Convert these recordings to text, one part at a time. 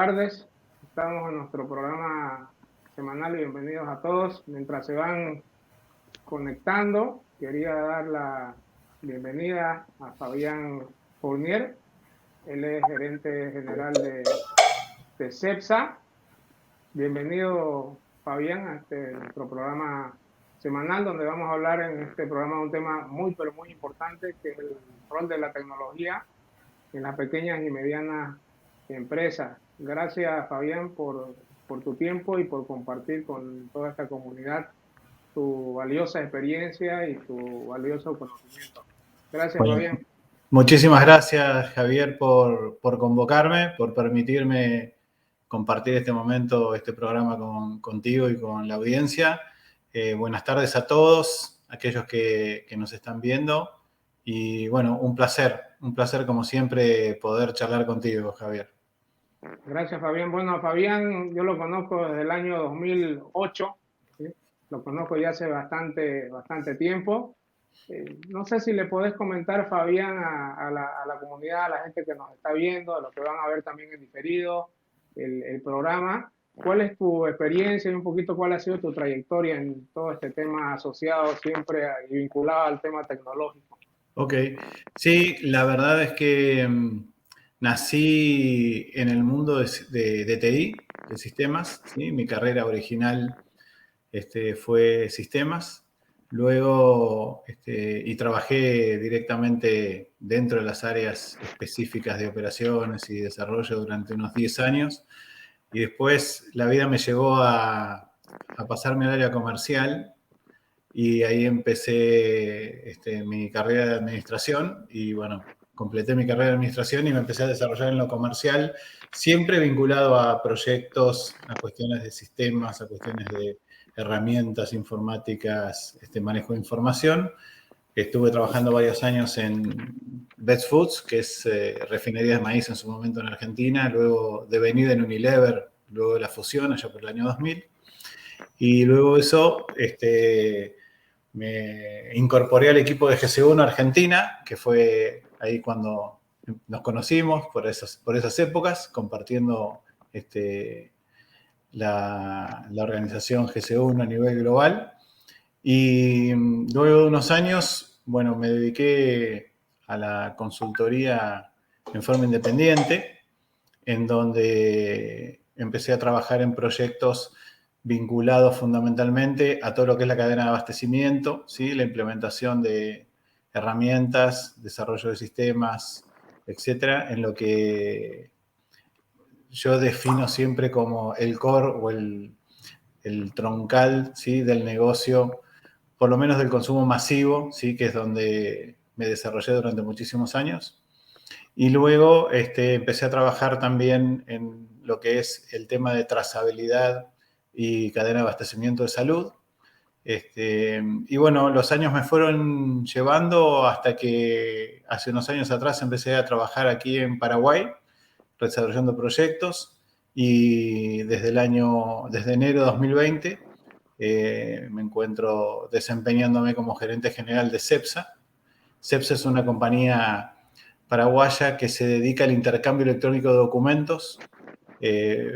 tardes. Estamos en nuestro programa semanal y bienvenidos a todos. Mientras se van conectando, quería dar la bienvenida a Fabián Fournier. Él es gerente general de CEPSA. Bienvenido, Fabián, a nuestro programa semanal, donde vamos a hablar en este programa de un tema muy, pero muy importante, que es el rol de la tecnología en las pequeñas y medianas empresas. Gracias, Fabián, por tu tiempo y por compartir con toda esta comunidad tu valiosa experiencia y tu valioso conocimiento. Gracias, Bueno, Fabián. muchísimas gracias, Javier, por convocarme, por permitirme compartir este momento, este programa contigo y con la audiencia. Buenas tardes a todos, aquellos que nos están viendo. Y bueno, un placer como siempre poder charlar contigo, Javier. Gracias, Fabián. Bueno, Fabián, yo lo conozco desde el año 2008, ¿sí? Lo conozco ya hace bastante tiempo. No sé si le podés comentar, Fabián, a la comunidad, a la gente que nos está viendo, a los que van a ver también en diferido el programa, cuál es tu experiencia y un poquito cuál ha sido tu trayectoria en todo este tema asociado siempre y vinculado al tema tecnológico. Ok, sí, la verdad es que nací en el mundo de TI, de sistemas, ¿sí? Mi carrera original fue sistemas, luego y trabajé directamente dentro de las áreas específicas de operaciones y desarrollo durante unos 10 años, y después la vida me llevó a pasarme al área comercial. Y ahí empecé mi carrera de administración y bueno, completé mi carrera de administración y me empecé a desarrollar en lo comercial, siempre vinculado a proyectos, a cuestiones de sistemas, a cuestiones de herramientas informáticas, manejo de información. Estuve trabajando varios años en Best Foods, que es refinería de maíz en su momento en Argentina, luego devenida en Unilever, luego de la fusión allá por el año 2000. Y luego de eso, me incorporé al equipo de GC1 Argentina, que fue ahí cuando nos conocimos por esas épocas, compartiendo la organización GC1 a nivel global. Y luego de unos años, bueno, me dediqué a la consultoría en forma independiente, en donde empecé a trabajar en proyectos vinculados fundamentalmente a todo lo que es la cadena de abastecimiento, ¿sí? La implementación de herramientas, desarrollo de sistemas, etcétera, en lo que yo defino siempre como el core o el troncal, ¿sí? Del negocio, por lo menos del consumo masivo, ¿sí? Que es donde me desarrollé durante muchísimos años. Y luego empecé a trabajar también en lo que es el tema de trazabilidad y cadena de abastecimiento de salud. Y bueno, los años me fueron llevando hasta que hace unos años atrás empecé a trabajar aquí en Paraguay, desarrollando proyectos, y desde enero de 2020 me encuentro desempeñándome como gerente general de CEPSA. CEPSA es una compañía paraguaya que se dedica al intercambio electrónico de documentos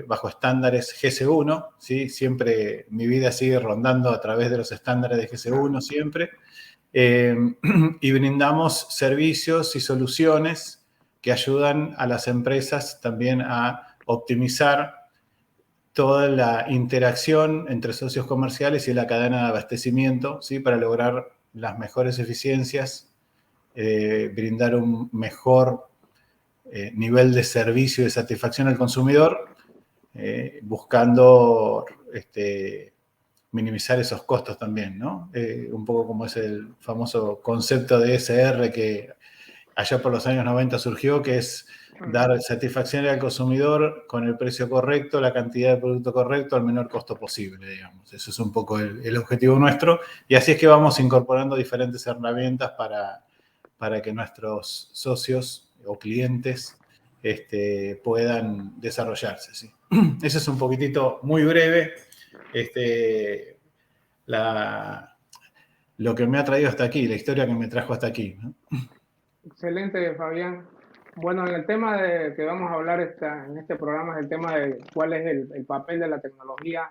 bajo estándares GC1, ¿sí? Siempre mi vida sigue rondando a través de los estándares de GC1 siempre, y brindamos servicios y soluciones que ayudan a las empresas también a optimizar toda la interacción entre socios comerciales y la cadena de abastecimiento, ¿sí? Para lograr las mejores eficiencias, brindar un mejor nivel de servicio y de satisfacción al consumidor, buscando minimizar esos costos también, ¿no? Un poco como es el famoso concepto de SR que allá por los años 90 surgió, que es dar satisfacción al consumidor con el precio correcto, la cantidad de producto correcto, al menor costo posible, digamos. Eso es un poco el objetivo nuestro. Y así es que vamos incorporando diferentes herramientas para que nuestros socios o clientes puedan desarrollarse, ¿sí? Eso es un poquitito muy breve lo que me ha traído hasta aquí, la historia que me trajo hasta aquí, ¿no? Excelente, Fabián. Bueno, en el tema que vamos a hablar en este programa es el tema de cuál es el papel de la tecnología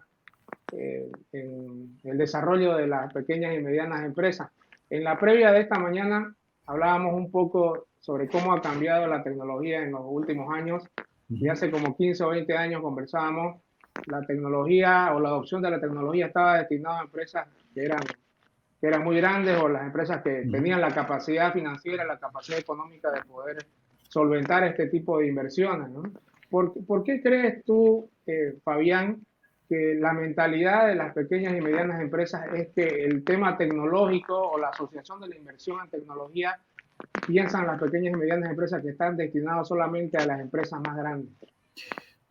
en el desarrollo de las pequeñas y medianas empresas. En la previa de esta mañana hablábamos un poco sobre cómo ha cambiado la tecnología en los últimos años y hace como 15 o 20 años conversábamos, la tecnología o la adopción de la tecnología estaba destinada a empresas que eran muy grandes o las empresas que tenían la capacidad financiera, la capacidad económica de poder solventar este tipo de inversiones, ¿no? ¿Por qué crees tú, Fabián, que la mentalidad de las pequeñas y medianas empresas es que el tema tecnológico o la asociación de la inversión en tecnología piensan las pequeñas y medianas empresas que están destinados solamente a las empresas más grandes?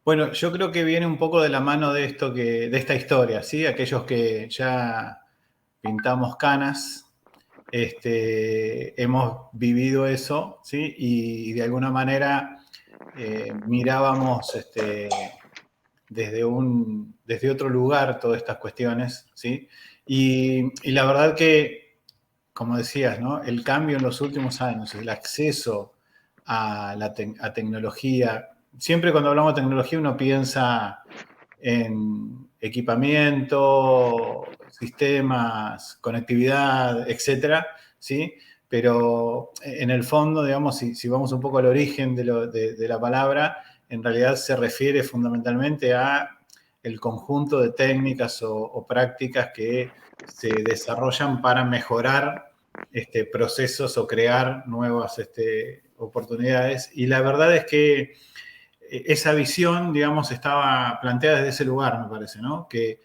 Bueno, yo creo que viene un poco de la mano de de esta historia, ¿sí? Aquellos que ya pintamos canas, hemos vivido eso, ¿sí? Y de alguna manera mirábamos desde otro lugar todas estas cuestiones, ¿sí? Y la verdad que, como decías, ¿no? El cambio en los últimos años, el acceso a tecnología, siempre cuando hablamos de tecnología uno piensa en equipamiento, sistemas, conectividad, etcétera, ¿sí? Pero en el fondo, digamos, si vamos un poco al origen de la palabra, en realidad se refiere fundamentalmente a el conjunto de técnicas o prácticas que se desarrollan para mejorar procesos o crear nuevas oportunidades. Y la verdad es que esa visión, digamos, estaba planteada desde ese lugar, me parece, ¿no? Que,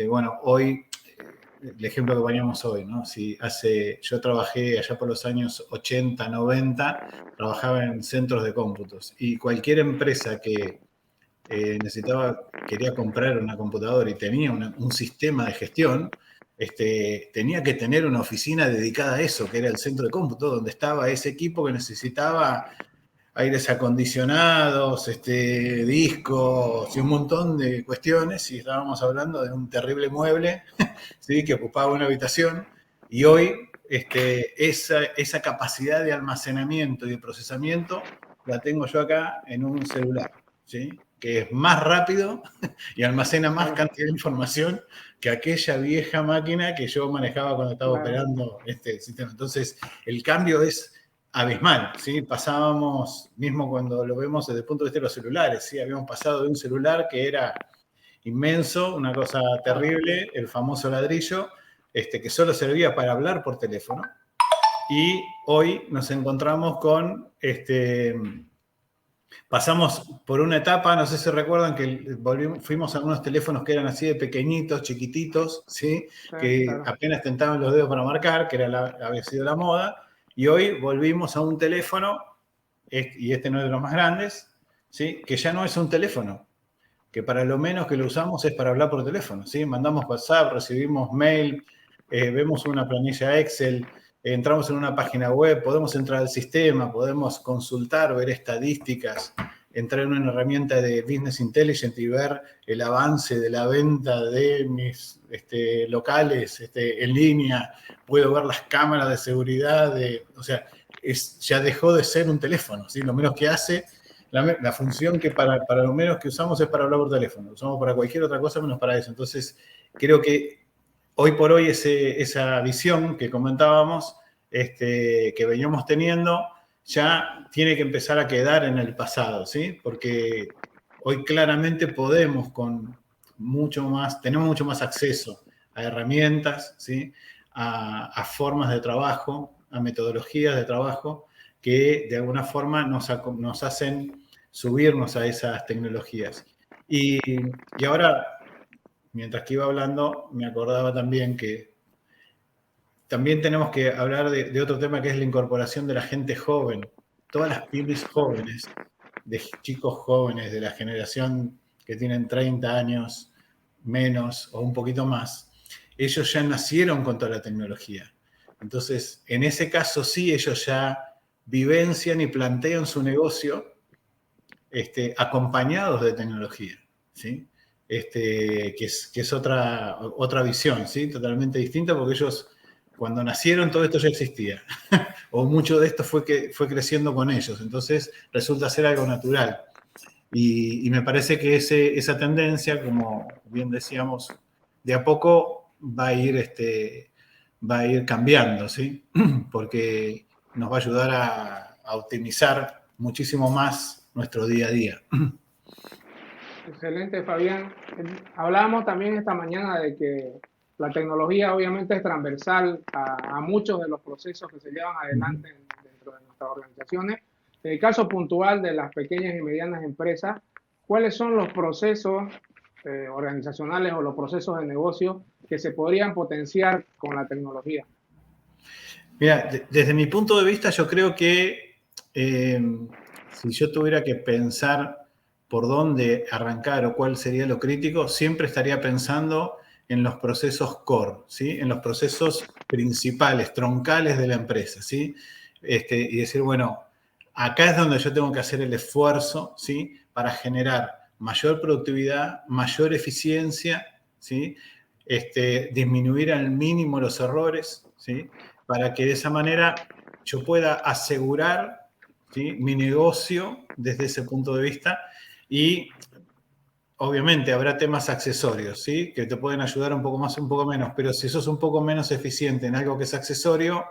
bueno, hoy, el ejemplo que poníamos hoy, ¿no? Yo trabajé allá por los años 80, 90, trabajaba en centros de cómputos y cualquier empresa que quería comprar una computadora y tenía un sistema de gestión, tenía que tener una oficina dedicada a eso, que era el centro de cómputo, donde estaba ese equipo que necesitaba aires acondicionados, discos y un montón de cuestiones, y estábamos hablando de un terrible mueble, ¿sí? Que ocupaba una habitación, y hoy esa capacidad de almacenamiento y de procesamiento la tengo yo acá en un celular, ¿sí? Que es más rápido y almacena más Claro, cantidad de información que aquella vieja máquina que yo manejaba cuando estaba claro. operando este sistema. Entonces, el cambio es abismal, ¿sí? Pasábamos, mismo cuando lo vemos desde el punto de vista de los celulares, ¿sí? Habíamos pasado de un celular que era inmenso, una cosa terrible, el famoso ladrillo, que solo servía para hablar por teléfono, y hoy nos encontramos con, pasamos por una etapa, no sé si recuerdan que fuimos a algunos teléfonos que eran así de pequeñitos, chiquititos, ¿sí? Sí, Que claro. apenas tentaban los dedos para marcar, que había sido la moda, y hoy volvimos a un teléfono, y no es de los más grandes, ¿sí? Que ya no es un teléfono, que para lo menos que lo usamos es para hablar por teléfono, ¿sí? Mandamos WhatsApp, recibimos mail, vemos una planilla Excel, entramos en una página web, podemos entrar al sistema, podemos consultar, ver estadísticas, entrar en una herramienta de Business Intelligence y ver el avance de la venta de mis locales en línea, puedo ver las cámaras de seguridad, o sea, ya dejó de ser un teléfono, ¿sí? Lo menos que hace, la función que para lo menos que usamos es para hablar por teléfono, lo usamos para cualquier otra cosa menos para eso. Entonces, creo que hoy por hoy esa visión que comentábamos, que veníamos teniendo, ya tiene que empezar a quedar en el pasado, ¿sí? Porque hoy claramente podemos tenemos mucho más acceso a herramientas, ¿sí? A formas de trabajo, a metodologías de trabajo que de alguna forma nos hacen subirnos a esas tecnologías. Y ahora, mientras que iba hablando, me acordaba también que también tenemos que hablar de otro tema que es la incorporación de la gente joven. Todas las pymes jóvenes, de chicos jóvenes de la generación que tienen 30 años menos o un poquito más, ellos ya nacieron con toda la tecnología. Entonces, en ese caso sí, ellos ya vivencian y plantean su negocio acompañados de tecnología, ¿sí? Que es otra visión, ¿sí? Totalmente distinta, porque ellos cuando nacieron todo esto ya existía, o mucho de esto fue creciendo con ellos, entonces resulta ser algo natural. Y me parece que esa tendencia, como bien decíamos, de a poco va a ir cambiando, ¿sí? Porque nos va a ayudar a optimizar muchísimo más nuestro día a día. Excelente, Fabián. Hablábamos también esta mañana de que la tecnología obviamente es transversal a muchos de los procesos que se llevan adelante dentro de nuestras organizaciones. En el caso puntual de las pequeñas y medianas empresas, ¿cuáles son los procesos organizacionales o los procesos de negocio que se podrían potenciar con la tecnología? Mira, desde mi punto de vista, yo creo que si yo tuviera que pensar por dónde arrancar o cuál sería lo crítico, siempre estaría pensando en los procesos core, ¿sí? En los procesos principales, troncales de la empresa, ¿sí? Y decir, bueno, acá es donde yo tengo que hacer el esfuerzo, ¿sí? Para generar mayor productividad, mayor eficiencia, ¿sí? Disminuir al mínimo los errores, ¿sí? Para que de esa manera yo pueda asegurar, ¿sí? Mi negocio desde ese punto de vista y obviamente habrá temas accesorios, ¿sí? Que te pueden ayudar un poco más, un poco menos, pero si sos un poco menos eficiente en algo que es accesorio,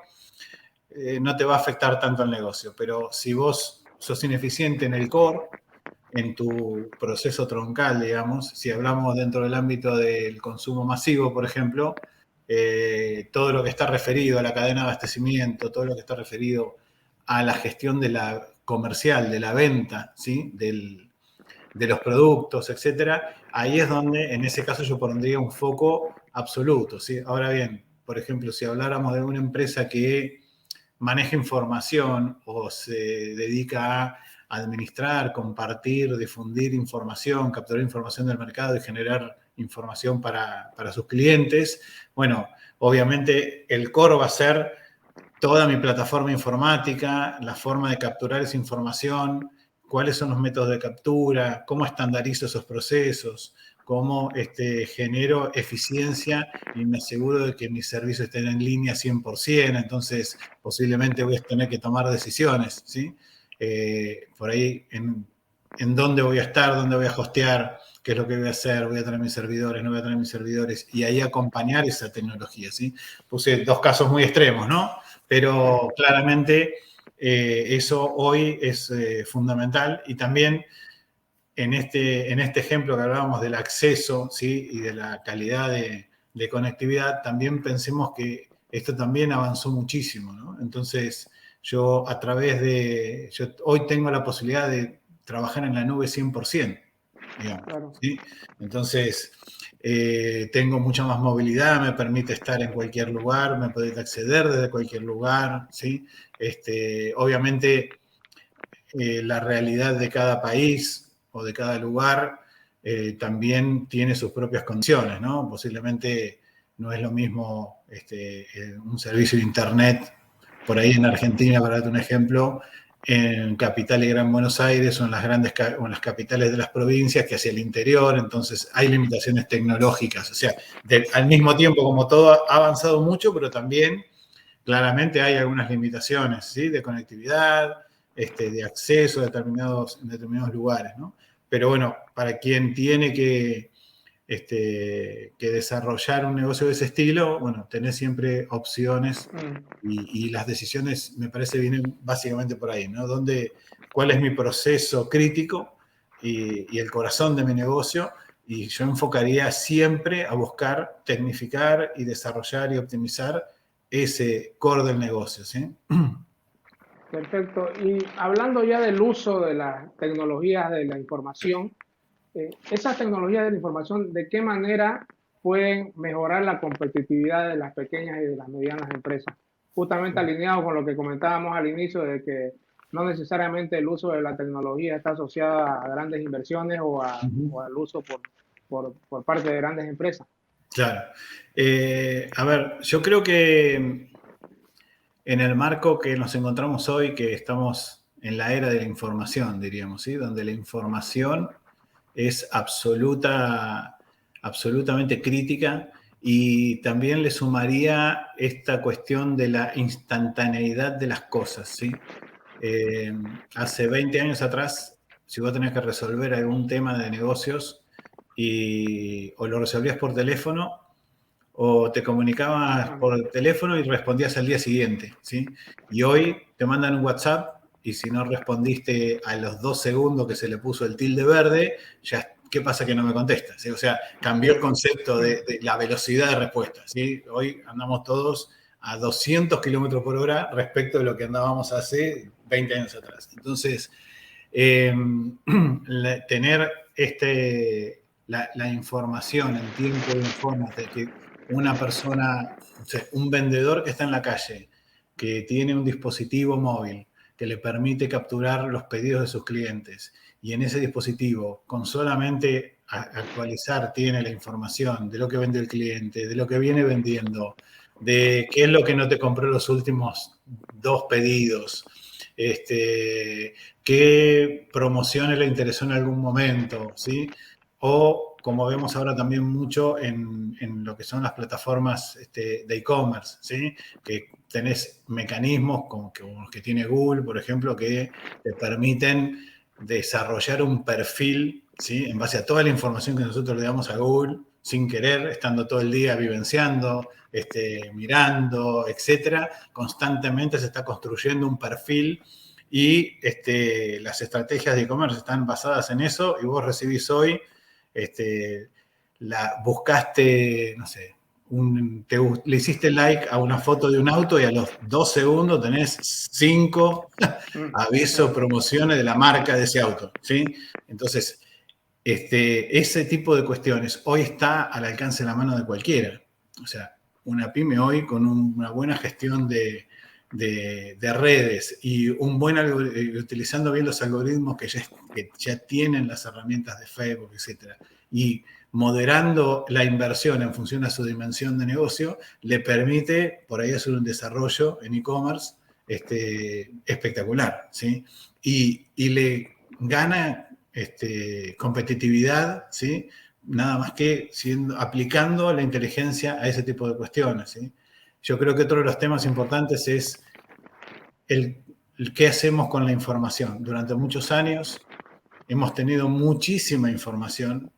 no te va a afectar tanto el negocio. Pero si vos sos ineficiente en el core, en tu proceso troncal, digamos, si hablamos dentro del ámbito del consumo masivo, por ejemplo, todo lo que está referido a la cadena de abastecimiento, todo lo que está referido a la gestión de la comercial, de la venta, ¿sí? De los productos, etcétera, ahí es donde, en ese caso, yo pondría un foco absoluto, ¿sí? Ahora bien, por ejemplo, si habláramos de una empresa que maneja información o se dedica a administrar, compartir, difundir información, capturar información del mercado y generar información para sus clientes, bueno, obviamente el core va a ser toda mi plataforma informática, la forma de capturar esa información, cuáles son los métodos de captura, cómo estandarizo esos procesos, cómo genero eficiencia y me aseguro de que mis servicios estén en línea 100%, entonces posiblemente voy a tener que tomar decisiones, ¿sí? Por ahí en dónde voy a estar, dónde voy a hostear, qué es lo que voy a hacer, voy a tener mis servidores, no voy a tener mis servidores, y ahí acompañar esa tecnología, ¿sí? Puse dos casos muy extremos, ¿no? Pero claramente eso hoy es fundamental y también en este ejemplo que hablábamos del acceso, ¿sí? Y de la calidad de conectividad, también pensemos que esto también avanzó muchísimo, ¿no? Entonces, yo hoy tengo la posibilidad de trabajar en la nube 100%, digamos, Claro. ¿sí? Entonces, tengo mucha más movilidad, me permite estar en cualquier lugar, me puede acceder desde cualquier lugar, ¿sí? Obviamente, la realidad de cada país o de cada lugar también tiene sus propias condiciones, ¿no? Posiblemente no es lo mismo un servicio de Internet por ahí en Argentina, para darte un ejemplo, en Capital y Gran Buenos Aires o en las capitales de las provincias que hacia el interior, entonces hay limitaciones tecnológicas, o sea, al mismo tiempo como todo ha avanzado mucho, pero también claramente hay algunas limitaciones, ¿sí? De conectividad, de acceso a determinados lugares, ¿no? Pero bueno, para quien tiene que desarrollar un negocio de ese estilo, bueno, tenés siempre opciones y las decisiones, me parece, vienen básicamente por ahí, ¿no? ¿Cuál es mi proceso crítico y el corazón de mi negocio? Y yo enfocaría siempre a buscar tecnificar y desarrollar y optimizar ese core del negocio, ¿sí? Perfecto. Y hablando ya del uso de las tecnologías de la información, esas tecnologías de la información, ¿de qué manera pueden mejorar la competitividad de las pequeñas y de las medianas empresas? Justamente alineado con lo que comentábamos al inicio de que no necesariamente el uso de la tecnología está asociado a grandes inversiones o al uso por parte de grandes empresas. Claro. A ver, yo creo que en el marco que nos encontramos hoy, que estamos en la era de la información, diríamos, ¿sí? Donde la información es absolutamente crítica y también le sumaría esta cuestión de la instantaneidad de las cosas, ¿sí? Hace 20 años atrás, si vos tenés que resolver algún tema de negocios o lo resolvías por teléfono o te comunicabas por teléfono y respondías al día siguiente, ¿sí? Y hoy te mandan un WhatsApp y si no respondiste a los 2 segundos que se le puso el tilde verde, ya, ¿qué pasa que no me contestas? ¿Sí? O sea, cambió el concepto de la velocidad de respuesta, ¿sí? Hoy andamos todos a 200 kilómetros por hora respecto de lo que andábamos hace 20 años atrás. Entonces, tener la información en tiempo y en forma de que una persona, o sea, un vendedor que está en la calle, que tiene un dispositivo móvil que le permite capturar los pedidos de sus clientes y en ese dispositivo, con solamente actualizar, tiene la información de lo que vende el cliente, de lo que viene vendiendo, de qué es lo que no te compró los últimos 2 pedidos, qué promociones le interesó en algún momento, ¿sí? O como vemos ahora también mucho en lo que son las plataformas de e-commerce, ¿sí? Que tenés mecanismos como los que tiene Google, por ejemplo, que te permiten desarrollar un perfil, ¿sí? En base a toda la información que nosotros le damos a Google, sin querer, estando todo el día vivenciando, mirando, etcétera, constantemente se está construyendo un perfil y las estrategias de e-commerce están basadas en eso y vos recibís hoy, buscaste, no sé, le hiciste like a una foto de un auto y a los 2 segundos tenés 5 avisos, promociones de la marca de ese auto, ¿sí? Entonces, ese tipo de cuestiones hoy está al alcance de la mano de cualquiera. O sea, una pyme hoy con una buena gestión de redes y utilizando bien los algoritmos que ya tienen las herramientas de Facebook, etcétera, y moderando la inversión en función a su dimensión de negocio, le permite por ahí hacer un desarrollo en e-commerce espectacular, ¿sí? Y le gana competitividad, ¿sí? Nada más que aplicando la inteligencia a ese tipo de cuestiones, ¿sí? Yo creo que otro de los temas importantes es el qué hacemos con la información. Durante muchos años hemos tenido muchísima información,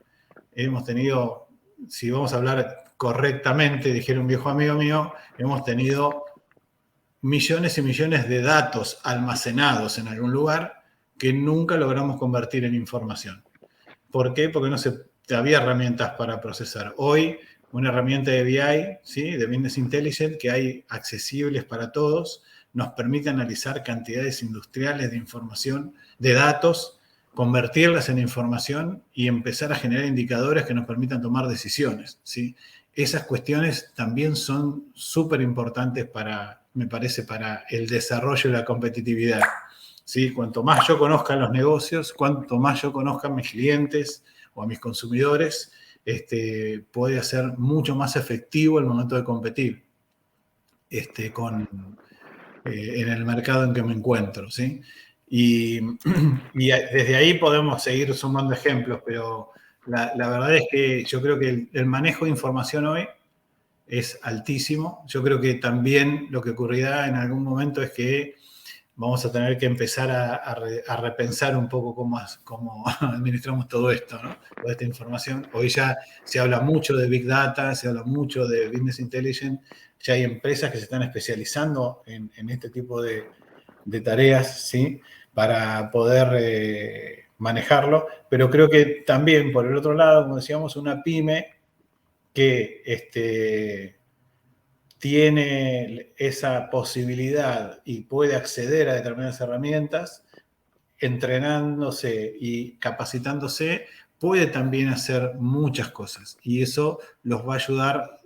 hemos tenido, si vamos a hablar correctamente, dijera un viejo amigo mío, hemos tenido millones y millones de datos almacenados en algún lugar que nunca logramos convertir en información. ¿Por qué? Porque no había herramientas para procesar. Hoy, una herramienta de BI, ¿sí? De Business Intelligence, que hay accesibles para todos, nos permite analizar cantidades industriales de información, de datos, convertirlas en información y empezar a generar indicadores que nos permitan tomar decisiones, ¿sí? Esas cuestiones también son súper importantes me parece, para el desarrollo y la competitividad. ¿Sí? Cuanto más yo conozca los negocios, cuanto más yo conozca a mis clientes o a mis consumidores, puede ser mucho más efectivo el momento de competir en el mercado en que me encuentro, ¿sí? Y desde ahí podemos seguir sumando ejemplos, pero la verdad es que yo creo que el manejo de información hoy es altísimo. Yo creo que también lo que ocurrirá en algún momento es que vamos a tener que empezar a repensar un poco cómo administramos todo esto, ¿no? Toda esta información. Hoy ya se habla mucho de Big Data, se habla mucho de Business Intelligence, ya hay empresas que se están especializando en este tipo de tareas, ¿sí? Para poder manejarlo, pero creo que también, por el otro lado, como decíamos, una pyme que tiene esa posibilidad y puede acceder a determinadas herramientas, entrenándose y capacitándose, puede también hacer muchas cosas. Y eso los va a ayudar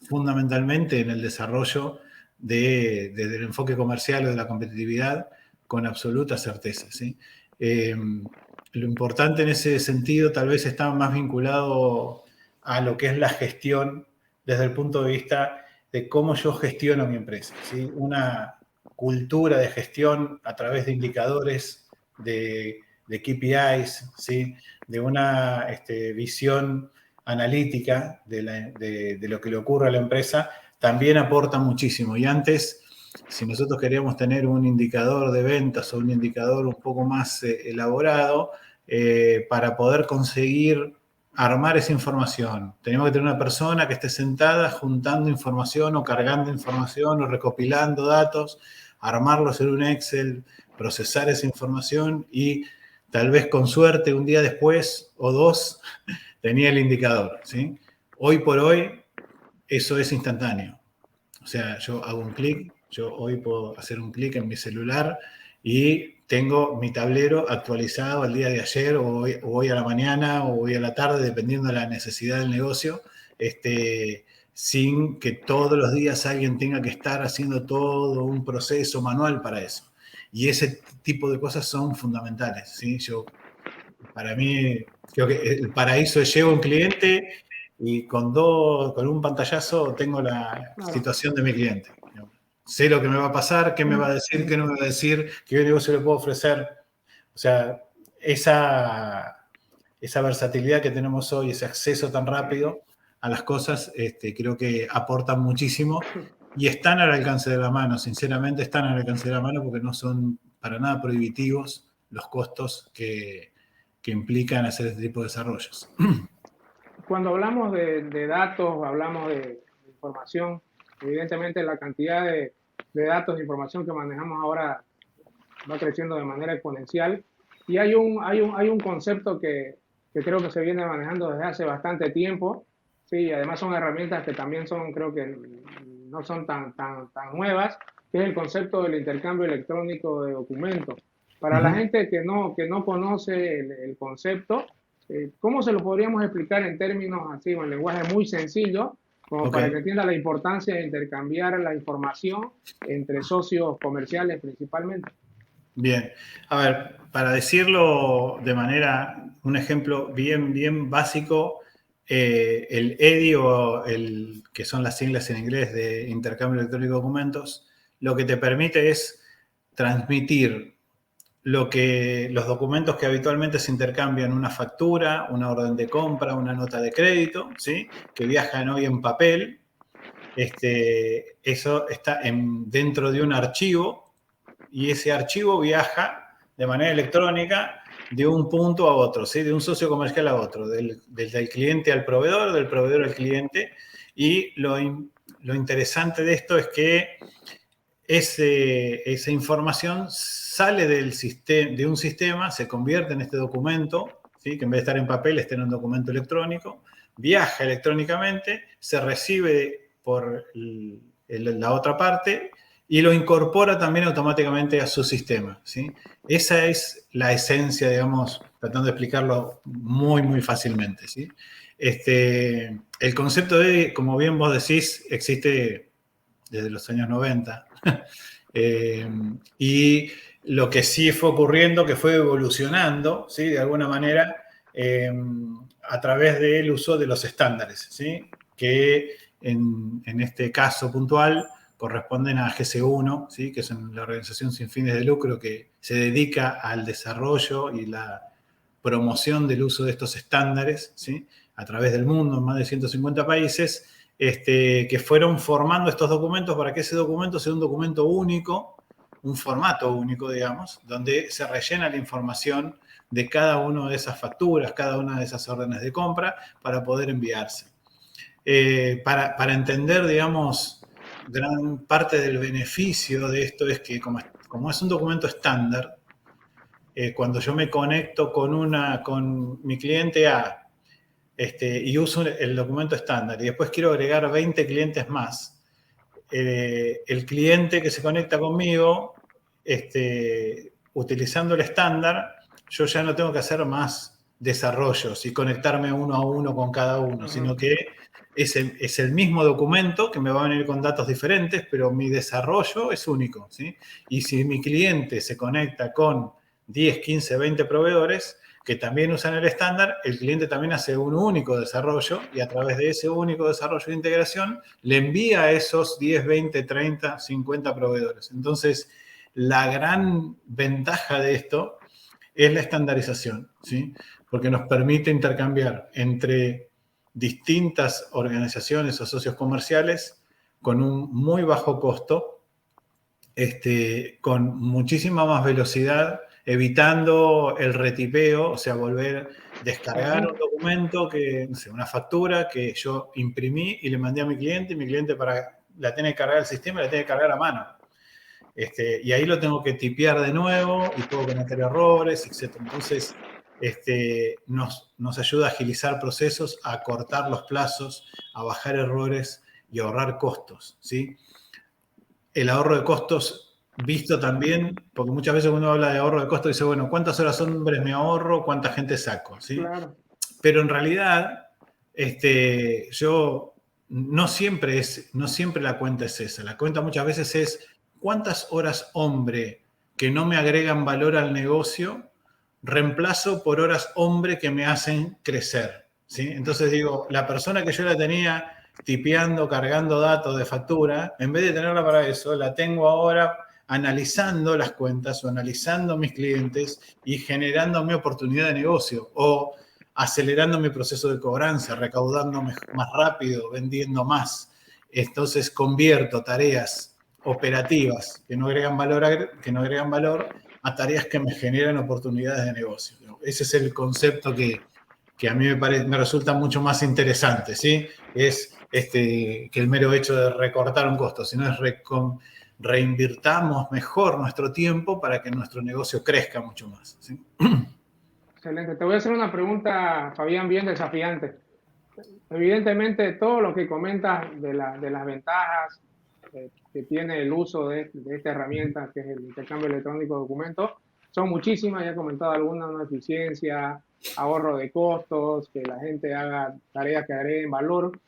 fundamentalmente en el desarrollo del enfoque comercial o de la competitividad con absoluta certeza, ¿sí? Lo importante en ese sentido tal vez está más vinculado a lo que es la gestión desde el punto de vista de cómo yo gestiono mi empresa, ¿sí? Una cultura de gestión a través de indicadores, de KPIs, ¿sí? De una visión analítica de lo que le ocurre a la empresa, también aporta muchísimo. Y antes, si nosotros queríamos tener un indicador de ventas o un indicador un poco más elaborado, para poder conseguir armar esa información, tenemos que tener una persona que esté sentada juntando información o cargando información o recopilando datos, armarlos en un Excel, procesar esa información y tal vez con suerte un día después o dos tenía el indicador, ¿sí? Hoy por hoy eso es instantáneo. O sea, yo hago un clic, yo hoy puedo hacer un clic en mi celular y tengo mi tablero actualizado al día de ayer o hoy a la mañana o hoy a la tarde, dependiendo de la necesidad del negocio, sin que todos los días alguien tenga que estar haciendo todo un proceso manual para eso. Y ese tipo de cosas son fundamentales, ¿sí? Para mí, creo que el paraíso es llego a un cliente y con un pantallazo tengo la situación de mi cliente. Sé lo que me va a pasar, qué me va a decir, qué no me va a decir, qué negocio le puedo ofrecer. O sea, esa versatilidad que tenemos hoy, ese acceso tan rápido a las cosas, creo que aportan muchísimo y están al alcance de la mano, sinceramente están al alcance de la mano porque no son para nada prohibitivos los costos que implican hacer este tipo de desarrollos. Cuando hablamos de datos, hablamos de información, evidentemente la cantidad de datos e información que manejamos ahora va creciendo de manera exponencial y hay un concepto que creo que se viene manejando desde hace bastante tiempo, sí, además son herramientas que también son, creo que no son tan nuevas, que es el concepto del intercambio electrónico de documentos. Para la gente que no conoce el concepto, ¿cómo se lo podríamos explicar en términos así, en lenguaje muy sencillo, como para que entienda la importancia de intercambiar la información entre socios comerciales principalmente? Bien, a ver, para decirlo de manera, un ejemplo bien básico, el EDI o que son las siglas en inglés de Intercambio Electrónico de Documentos, lo que te permite es transmitir los documentos que habitualmente se intercambian, una factura, una orden de compra, una nota de crédito, ¿sí? Que viajan hoy en papel. Eso está dentro de un archivo y ese archivo viaja de manera electrónica de un punto a otro, ¿sí? De un socio comercial a otro, del cliente al proveedor, del proveedor al cliente. Y lo interesante de esto es que esa información sale de un sistema, se convierte en este documento, ¿sí? Que en vez de estar en papel esté en un documento electrónico, viaja electrónicamente, se recibe por la otra parte y lo incorpora también automáticamente a su sistema, ¿sí? Esa es la esencia, digamos, tratando de explicarlo muy fácilmente, ¿sí? El concepto de, como bien vos decís, existe desde los años 90. Y lo que sí fue ocurriendo, que fue evolucionando, ¿sí? De alguna manera, a través del uso de los estándares, ¿sí? Que en este caso puntual corresponden a GC1, ¿sí? Que es la organización sin fines de lucro que se dedica al desarrollo y la promoción del uso de estos estándares, ¿sí? A través del mundo, en más de 150 países, que fueron formando estos documentos para que ese documento sea un documento único, un formato único, digamos, donde se rellena la información de cada una de esas facturas, cada una de esas órdenes de compra para poder enviarse. Para entender, digamos, gran parte del beneficio de esto es que como es un documento estándar, cuando yo me conecto con mi cliente A, y uso el documento estándar y después quiero agregar 20 clientes más, el cliente que se conecta conmigo, utilizando el estándar, yo ya no tengo que hacer más desarrollos y conectarme uno a uno con cada uno, sino que es el mismo documento que me va a venir con datos diferentes, pero mi desarrollo es único, ¿sí? Y si mi cliente se conecta con 10, 15, 20 proveedores que también usan el estándar, el cliente también hace un único desarrollo y a través de ese único desarrollo de integración le envía a esos 10, 20, 30, 50 proveedores. Entonces, la gran ventaja de esto es la estandarización, ¿sí? Porque nos permite intercambiar entre distintas organizaciones o socios comerciales con un muy bajo costo, con muchísima más velocidad, evitando el retipeo, o sea, descargar un documento, no sé, una factura que yo imprimí y le mandé a mi cliente, y mi cliente la tiene que cargar al sistema y la tiene que cargar a mano. Y ahí lo tengo que tipear de nuevo y puedo cometer errores, etc. Entonces, nos ayuda a agilizar procesos, a cortar los plazos, a bajar errores y ahorrar costos, ¿sí? El ahorro de costos visto también, porque muchas veces uno habla de ahorro de costos dice, bueno, ¿cuántas horas hombres me ahorro? ¿Cuánta gente saco? ¿Sí? Claro. Pero en realidad, yo no siempre la cuenta es esa. La cuenta muchas veces es cuántas horas hombre que no me agregan valor al negocio reemplazo por horas hombre que me hacen crecer, ¿sí? Entonces digo, la persona que yo la tenía tipeando, cargando datos de factura, en vez de tenerla para eso, la tengo ahora analizando las cuentas o analizando mis clientes y generando mi oportunidad de negocio o acelerando mi proceso de cobranza, recaudando más rápido, vendiendo más. Entonces convierto tareas operativas que no agregan valor a tareas que me generan oportunidades de negocio. Ese es el concepto que a mí me resulta mucho más interesante, ¿sí? Es que el mero hecho de recortar un costo, sino es reinvirtamos mejor nuestro tiempo para que nuestro negocio crezca mucho más, ¿sí? Excelente. Te voy a hacer una pregunta, Fabián, bien desafiante. Evidentemente, todo lo que comentas de las ventajas que tiene el uso de esta herramienta, que es el intercambio electrónico de documentos, son muchísimas. Ya he comentado algunas, una eficiencia, ahorro de costos, que la gente haga tareas que agreguen valor.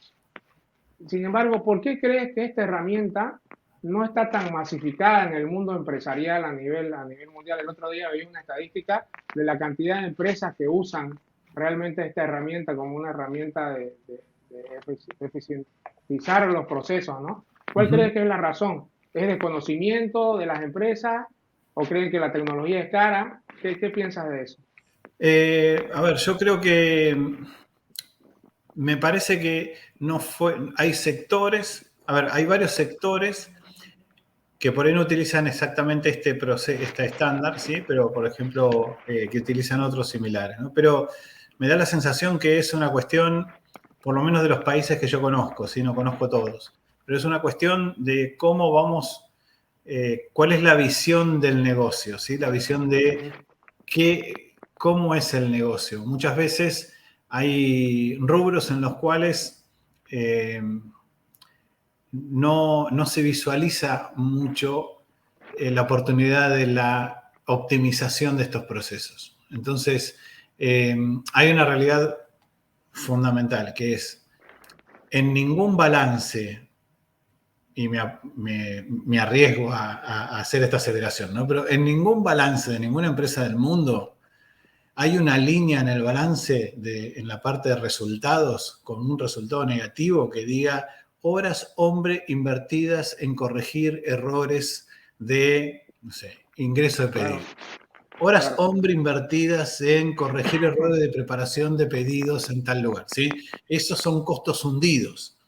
Sin embargo, ¿por qué crees que esta herramienta no está tan masificada en el mundo empresarial a nivel mundial? El otro día vi una estadística de la cantidad de empresas que usan realmente esta herramienta como una herramienta de eficientizar los procesos, ¿no? ¿Cuál crees que es la razón? ¿Es desconocimiento de las empresas o creen que la tecnología es cara? ¿Qué piensas de eso? A ver, yo creo que me parece que hay sectores, a ver, hay varios sectores que por ahí no utilizan exactamente este estándar, ¿sí? Pero, por ejemplo, que utilizan otros similares, ¿no? Pero me da la sensación que es una cuestión, por lo menos de los países que yo conozco, ¿sí? No conozco todos, pero es una cuestión de cómo vamos, cuál es la visión del negocio, ¿sí? La visión de cómo es el negocio. Muchas veces hay rubros en los cuales no se visualiza mucho la oportunidad de la optimización de estos procesos. Entonces, hay una realidad fundamental que es en ningún balance, y me arriesgo a hacer esta aceleración, ¿no? Pero en ningún balance de ninguna empresa del mundo hay una línea en el balance en la parte de resultados con un resultado negativo que diga horas hombre invertidas en corregir errores de, no sé, ingreso de pedido. Claro. Horas Claro. hombre invertidas en corregir errores de preparación de pedidos en tal lugar, ¿sí? Esos son costos hundidos.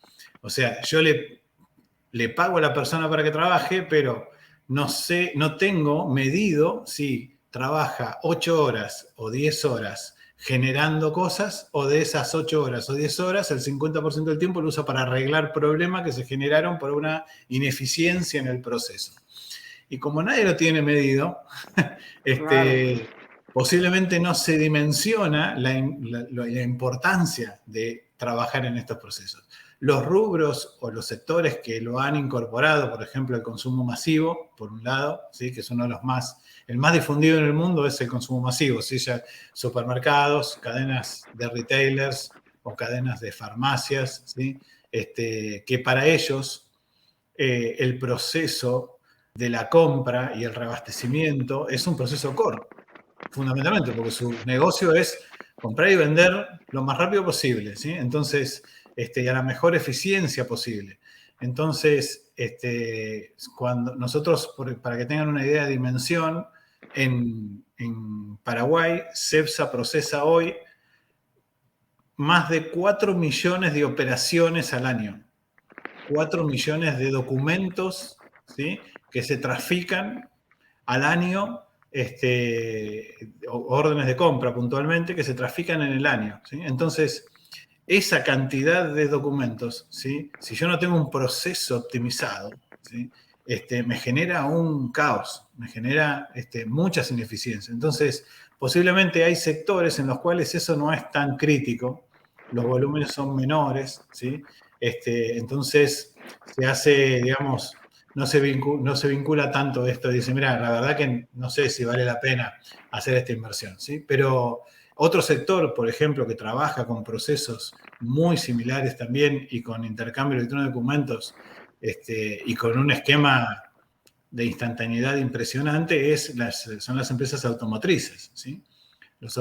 O sea, yo le pago a la persona para que trabaje, pero no tengo medido si trabaja 8 horas o 10 horas generando cosas, o de esas 8 horas o 10 horas, el 50% del tiempo lo usa para arreglar problemas que se generaron por una ineficiencia en el proceso. Y como nadie lo tiene medido, Claro. posiblemente no se dimensiona la importancia de trabajar en estos procesos. Los rubros o los sectores que lo han incorporado, por ejemplo, el consumo masivo, por un lado, ¿sí? Que es uno de los el más difundido en el mundo es el consumo masivo, ¿sí? Ya supermercados, cadenas de retailers o cadenas de farmacias, ¿sí? Que para ellos el proceso de la compra y el reabastecimiento es un proceso core, fundamentalmente, porque su negocio es comprar y vender lo más rápido posible, ¿sí? Entonces, y a la mejor eficiencia posible. Entonces, cuando nosotros, para que tengan una idea de dimensión, en Paraguay, CEPSA procesa hoy más de 4 millones de operaciones al año. 4 millones de documentos, ¿sí?, que se trafican al año, órdenes de compra puntualmente, que se trafican en el año, ¿sí? Entonces, esa cantidad de documentos, ¿sí?, si yo no tengo un proceso optimizado, ¿sí?, me genera un caos, me genera muchas ineficiencias. Entonces, posiblemente hay sectores en los cuales eso no es tan crítico, los volúmenes son menores, ¿sí? Entonces, se hace, digamos, no se vincula tanto esto. Dice, mira, la verdad que no sé si vale la pena hacer esta inversión, ¿sí? Pero otro sector, por ejemplo, que trabaja con procesos muy similares también y con intercambio electrónico de documentos y con un esquema de instantaneidad impresionante, son las empresas automotrices, ¿sí? Las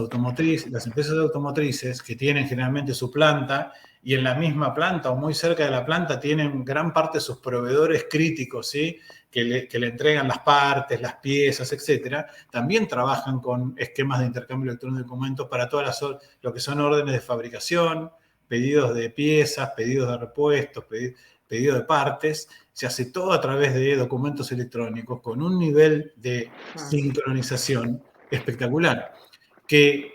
empresas automotrices que tienen generalmente su planta y en la misma planta o muy cerca de la planta tienen gran parte de sus proveedores críticos, ¿sí?, que le entregan las partes, las piezas, etcétera, también trabajan con esquemas de intercambio electrónico de documentos para todas lo que son órdenes de fabricación, pedidos de piezas, pedidos de repuestos, pedidos de partes. Se hace todo a través de documentos electrónicos con un nivel de sincronización espectacular, que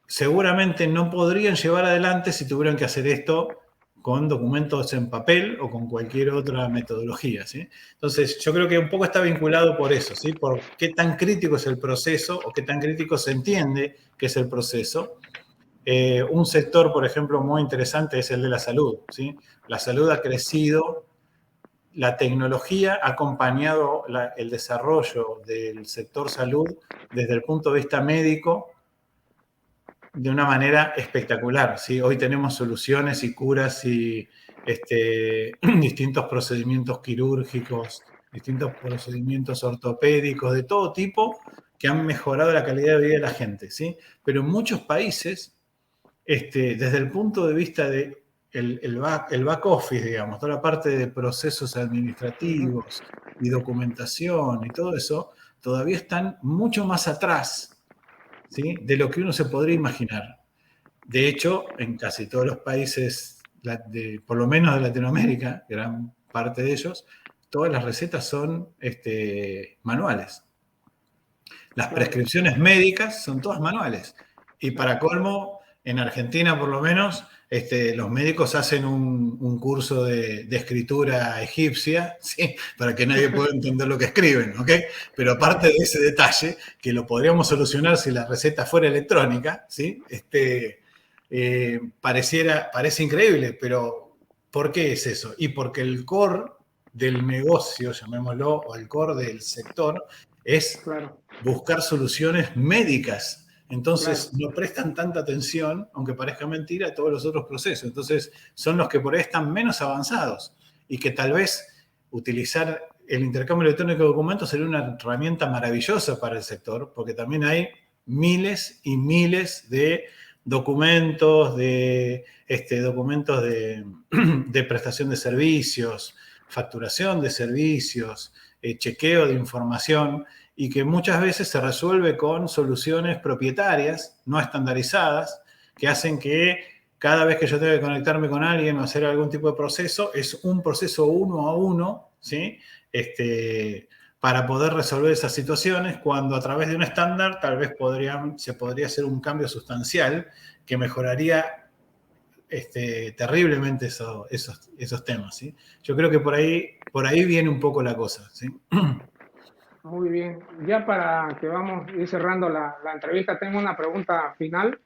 seguramente no podrían llevar adelante si tuvieran que hacer esto con documentos en papel o con cualquier otra metodología, ¿sí? Entonces, yo creo que un poco está vinculado por eso, ¿sí? Por qué tan crítico es el proceso o qué tan crítico se entiende que es el proceso. Un sector, por ejemplo, muy interesante es el de la salud, ¿sí? La salud ha crecido, la tecnología ha acompañado el desarrollo del sector salud desde el punto de vista médico de una manera espectacular, ¿sí? Hoy tenemos soluciones y curas y distintos procedimientos quirúrgicos, distintos procedimientos ortopédicos, de todo tipo, que han mejorado la calidad de vida de la gente, ¿sí? Pero en muchos países, desde el punto de vista de el back office, digamos, toda la parte de procesos administrativos y documentación y todo eso, todavía están mucho más atrás, ¿sí?, de lo que uno se podría imaginar. De hecho, en casi todos los países, por lo menos de Latinoamérica, gran parte de ellos, todas las recetas son manuales. Las prescripciones médicas son todas manuales. Y para colmo, en Argentina por lo menos, los médicos hacen un curso de escritura egipcia, ¿sí?, para que nadie pueda entender lo que escriben, ¿ok? Pero aparte de ese detalle, que lo podríamos solucionar si la receta fuera electrónica, ¿sí? Parece increíble, pero ¿por qué es eso? Y porque el core del negocio, llamémoslo, o el core del sector, es buscar soluciones médicas. Entonces no prestan tanta atención, aunque parezca mentira, a todos los otros procesos. Entonces son los que por ahí están menos avanzados y que tal vez utilizar el intercambio electrónico de documentos sería una herramienta maravillosa para el sector, porque también hay miles y miles de documentos, de prestación de servicios, facturación de servicios, chequeo de información, y que muchas veces se resuelve con soluciones propietarias, no estandarizadas, que hacen que cada vez que yo tenga que conectarme con alguien o hacer algún tipo de proceso, es un proceso uno a uno, ¿sí?, para poder resolver esas situaciones, cuando a través de un estándar tal vez se podría hacer un cambio sustancial que mejoraría terriblemente esos temas, ¿sí? Yo creo que por ahí viene un poco la cosa, ¿sí? Muy bien. Ya para que vamos a ir cerrando la entrevista, tengo una pregunta final.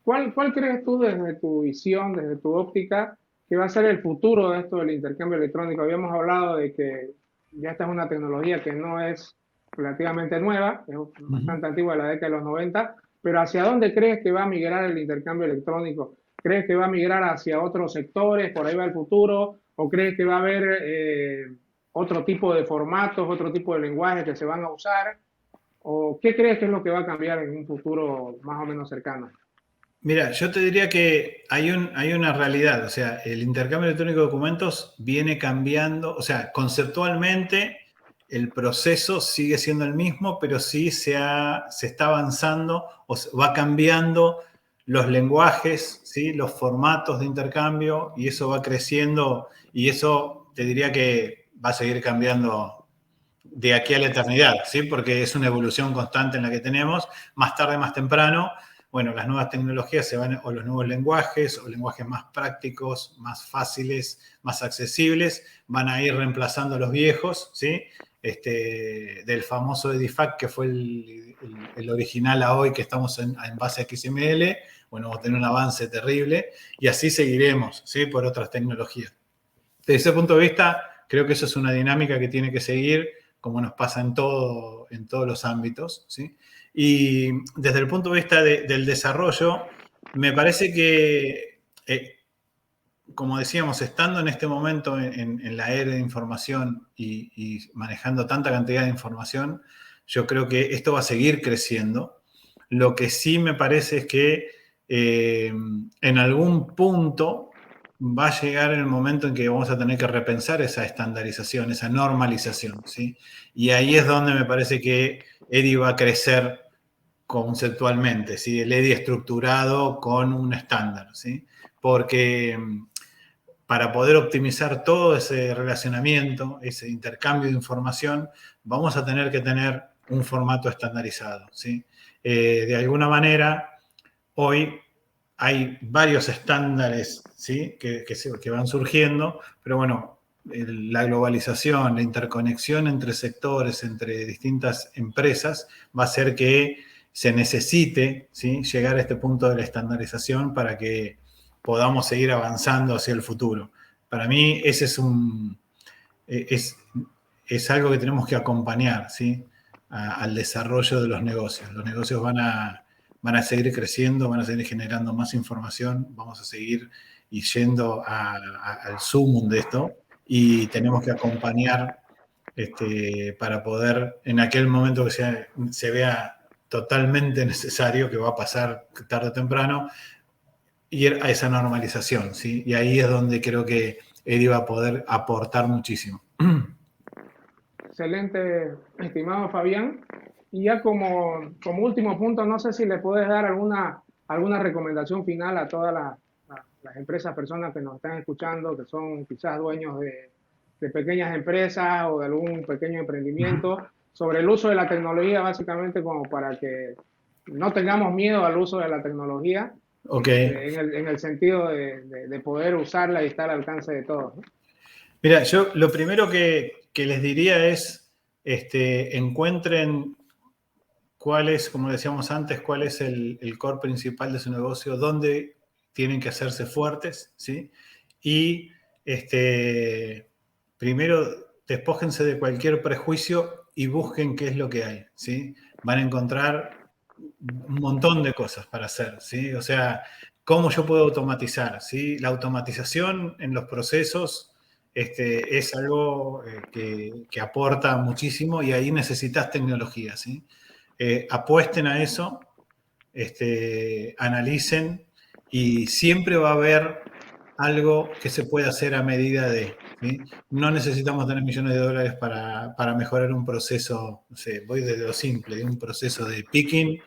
¿Cuál crees tú, desde tu visión, desde tu óptica, que va a ser el futuro de esto del intercambio electrónico? Habíamos hablado de que ya esta es una tecnología que no es relativamente nueva, es bastante antigua, de la década de los 90, pero ¿hacia dónde crees que va a migrar el intercambio electrónico? ¿Crees que va a migrar hacia otros sectores, por ahí va el futuro? ¿O crees que va a haber otro tipo de formatos, otro tipo de lenguajes que se van a usar? ¿O qué crees que es lo que va a cambiar en un futuro más o menos cercano? Mira, yo te diría que hay una realidad, o sea, el intercambio electrónico de documentos viene cambiando, o sea, conceptualmente el proceso sigue siendo el mismo, pero sí se está avanzando o va cambiando los lenguajes, ¿sí? Los formatos de intercambio, y eso va creciendo, y eso te diría que va a seguir cambiando de aquí a la eternidad, ¿sí? Porque es una evolución constante en la que tenemos, más tarde, más temprano. Bueno, las nuevas tecnologías se van, o los nuevos lenguajes, o lenguajes más prácticos, más fáciles, más accesibles, van a ir reemplazando a los viejos, ¿sí? Del famoso Edifact, que fue el original a hoy, que estamos en base a XML. Bueno, vamos a tener un avance terrible, y así seguiremos, ¿sí? Por otras tecnologías. Desde ese punto de vista, creo que eso es una dinámica que tiene que seguir, como nos pasa en todos los ámbitos, ¿sí? Y desde el punto de vista del desarrollo, me parece que, como decíamos, estando en este momento en la era de información y manejando tanta cantidad de información, yo creo que esto va a seguir creciendo. Lo que sí me parece es que en algún punto va a llegar el momento en que vamos a tener que repensar esa estandarización, esa normalización, ¿sí? Y ahí es donde me parece que EDI va a crecer conceptualmente, ¿sí? El EDI estructurado con un estándar, ¿sí? Porque para poder optimizar todo ese relacionamiento, ese intercambio de información, vamos a tener que tener un formato estandarizado, ¿sí? De alguna manera, hoy hay varios estándares, ¿sí? que van surgiendo, pero bueno, la globalización, la interconexión entre sectores, entre distintas empresas, va a hacer que se necesite, ¿sí? Llegar a este punto de la estandarización para que podamos seguir avanzando hacia el futuro. Para mí, ese es algo que tenemos que acompañar, ¿sí? Al desarrollo de los negocios. Los negocios van a seguir creciendo, van a seguir generando más información, vamos a seguir yendo al sumum de esto, y tenemos que acompañar para poder, en aquel momento que se vea totalmente necesario, que va a pasar tarde o temprano, ir a esa normalización, ¿sí? Y ahí es donde creo que Eddie va a poder aportar muchísimo. Excelente, estimado Fabián. Y ya como último punto, no sé si le puedes dar alguna recomendación final a todas las empresas, personas que nos están escuchando, que son quizás dueños de pequeñas empresas o de algún pequeño emprendimiento, sobre el uso de la tecnología, básicamente como para que no tengamos miedo al uso de la tecnología, Ok. en el sentido de poder usarla y estar al alcance de todos, ¿no? Mira, yo lo primero que les diría es, encuentren cuál es, como decíamos antes, cuál es el core principal de su negocio, dónde tienen que hacerse fuertes, ¿sí? Y primero despójense de cualquier prejuicio y busquen qué es lo que hay, ¿sí? Van a encontrar un montón de cosas para hacer, ¿sí? O sea, cómo yo puedo automatizar, ¿sí? La automatización en los procesos es algo que aporta muchísimo, y ahí necesitas tecnología, ¿sí? Apuesten a eso, analicen, y siempre va a haber algo que se puede hacer a medida de, ¿sí? No necesitamos tener millones de dólares para mejorar un proceso, no sé, voy desde lo simple, de un proceso de picking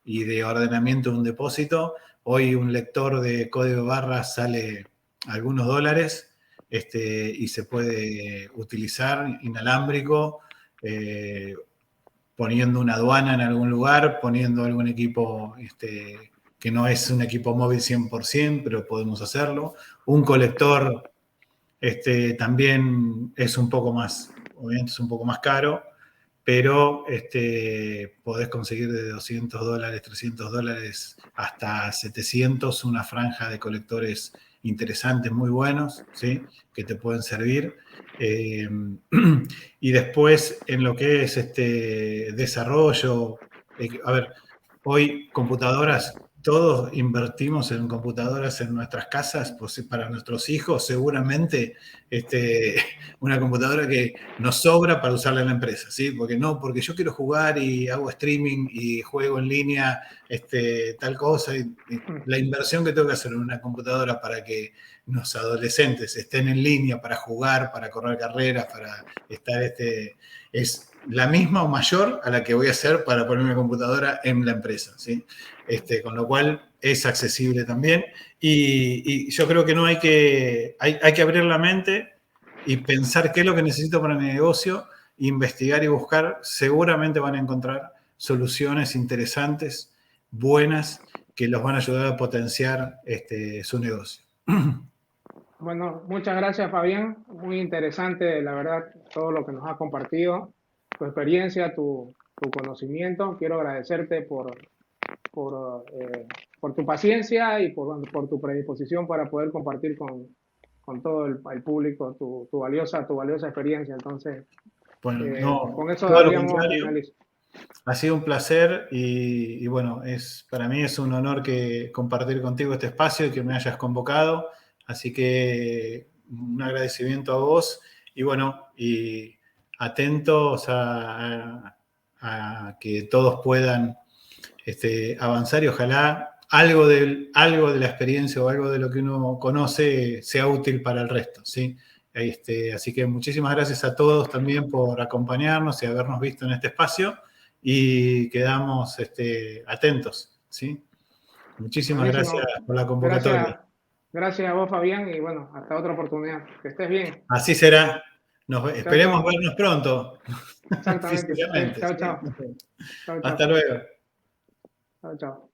y de ordenamiento de un depósito. Hoy un lector de código de barras sale algunos dólares, y se puede utilizar inalámbrico, poniendo una aduana en algún lugar, poniendo algún equipo que no es un equipo móvil 100%, pero podemos hacerlo. Un colector también es un poco más, obviamente es un poco más caro, pero podés conseguir de $200, $300 hasta 700 una franja de colectores interesantes, muy buenos, ¿sí? Que te pueden servir. Y después, en lo que es desarrollo, a ver, hoy computadoras, todos invertimos en computadoras en nuestras casas, pues para nuestros hijos seguramente una computadora que nos sobra para usarla en la empresa, ¿sí? Porque yo quiero jugar y hago streaming y juego en línea, tal cosa, y la inversión que tengo que hacer en una computadora para que los adolescentes estén en línea para jugar, para correr carreras, para estar, es la misma o mayor a la que voy a hacer para poner una computadora en la empresa, ¿sí? Con lo cual es accesible también. Y yo creo que no hay que abrir la mente y pensar qué es lo que necesito para mi negocio, investigar y buscar. Seguramente van a encontrar soluciones interesantes, buenas, que los van a ayudar a potenciar su negocio. Bueno, muchas gracias, Fabián. Muy interesante, la verdad, todo lo que nos has compartido, tu experiencia, tu conocimiento. Quiero agradecerte por tu paciencia y por tu predisposición para poder compartir con todo el público tu valiosa experiencia. Entonces, Bueno, no, con eso todo lo daríamos contrario. finalización. Ha sido un placer y bueno, para mí es un honor compartir contigo este espacio y que me hayas convocado. Así que un agradecimiento a vos y bueno, y atentos a que todos puedan avanzar y ojalá algo de la experiencia o algo de lo que uno conoce sea útil para el resto, ¿sí? Así que muchísimas gracias a todos también por acompañarnos y habernos visto en este espacio y quedamos atentos, ¿sí? Muchísimas gracias Buenísimo. por la convocatoria. Gracias, gracias a vos, Fabián, y bueno, hasta otra oportunidad. Que estés bien. Así será. Chao, Esperemos chao. vernos pronto, Exactamente. físicamente, Chao, ¿sí? chao. Chao, Hasta chao. luego. Chao, chao.